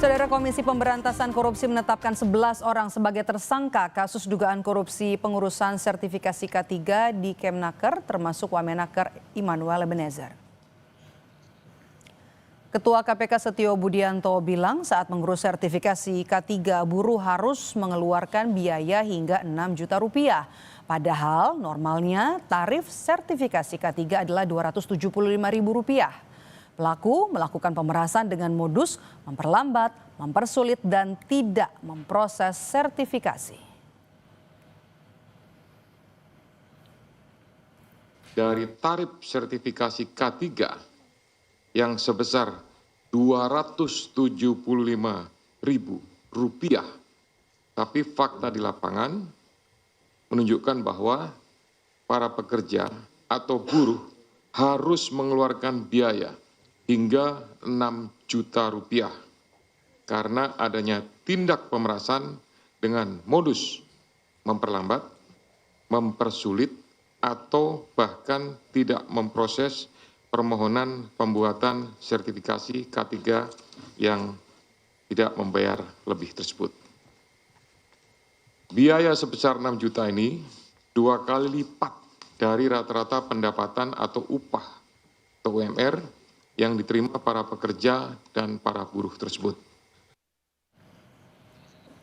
Saudara Komisi Pemberantasan Korupsi menetapkan 11 orang sebagai tersangka kasus dugaan korupsi pengurusan sertifikasi K3 di Kemnaker termasuk Wamenaker Immanuel Ebenezer. Ketua KPK Setio Budianto bilang saat mengurus sertifikasi K3 buruh harus mengeluarkan biaya hingga 6 juta rupiah. Padahal normalnya tarif sertifikasi K3 adalah Rp275.000. Pelaku melakukan pemerasan dengan modus memperlambat, mempersulit dan tidak memproses sertifikasi. Dari tarif sertifikasi K3 yang sebesar Rp275.000, tapi fakta di lapangan menunjukkan bahwa para pekerja atau buruh harus mengeluarkan biaya hingga 6 juta rupiah karena adanya tindak pemerasan dengan modus memperlambat, mempersulit, atau bahkan tidak memproses permohonan pembuatan sertifikasi K3 yang tidak membayar lebih tersebut. Biaya sebesar 6 juta ini 2 kali lipat dari rata-rata pendapatan atau upah atau UMR yang diterima para pekerja dan para buruh tersebut.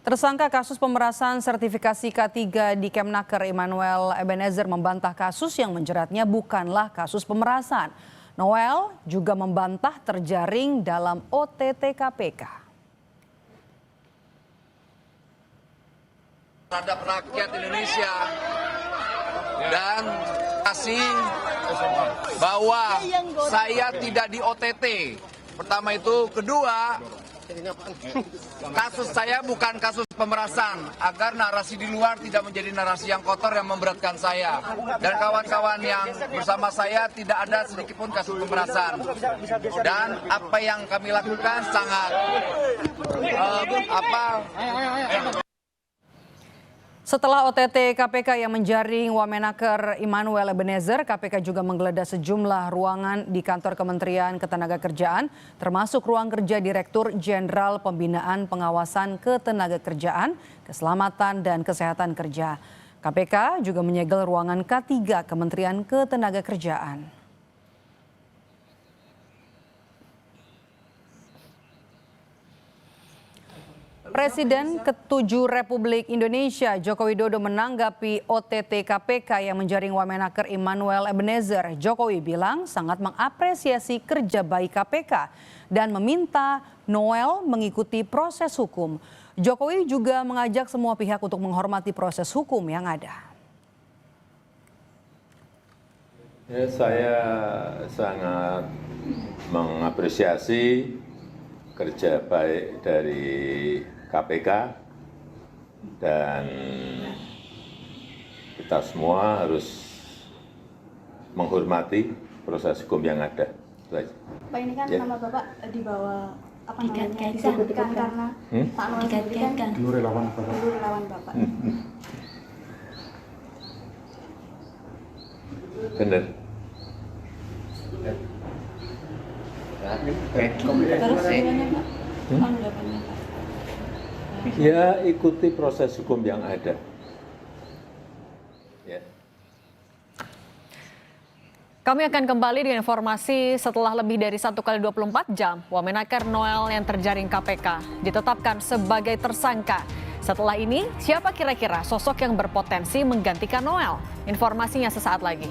Tersangka kasus pemerasan sertifikasi K3 di Kemnaker Immanuel Ebenezer membantah kasus yang menjeratnya bukanlah kasus pemerasan. Noel juga membantah terjaring dalam OTT KPK. Terhadap rakyat Indonesia dan kasih bahwa saya tidak di OTT. Pertama itu, kedua, kasus saya bukan kasus pemerasan agar narasi di luar tidak menjadi narasi yang kotor yang memberatkan saya dan kawan-kawan yang bersama saya tidak ada sedikitpun kasus pemerasan dan apa yang kami lakukan sangat Setelah OTT KPK yang menjaring Wamenaker Immanuel Ebenezer, KPK juga menggeledah sejumlah ruangan di kantor Kementerian Ketenagakerjaan, termasuk ruang kerja Direktur Jenderal Pembinaan Pengawasan Ketenagakerjaan, Keselamatan dan Kesehatan Kerja. KPK juga menyegel ruangan K3 Kementerian Ketenagakerjaan. Presiden ke-7 Republik Indonesia Joko Widodo menanggapi OTT KPK yang menjaring Wamenaker Immanuel Ebenezer. Jokowi bilang sangat mengapresiasi kerja baik KPK dan meminta Noel mengikuti proses hukum. Jokowi juga mengajak semua pihak untuk menghormati proses hukum yang ada. Ya, saya sangat mengapresiasi kerja baik dari KPK dan kita semua harus menghormati proses hukum yang ada. Pak, ini kan nama Bapak dibawa disebutkan karena Pak Noel kan dulu relawan Bapak. Benar. Terus gimana Pak? Tanggapannya Pak? Ya, ikuti proses hukum yang ada. Ya. Kami akan kembali dengan informasi setelah lebih dari 1 kali 24 jam, Wamenaker Noel yang terjaring KPK ditetapkan sebagai tersangka. Setelah ini, siapa kira-kira sosok yang berpotensi menggantikan Noel? Informasinya sesaat lagi.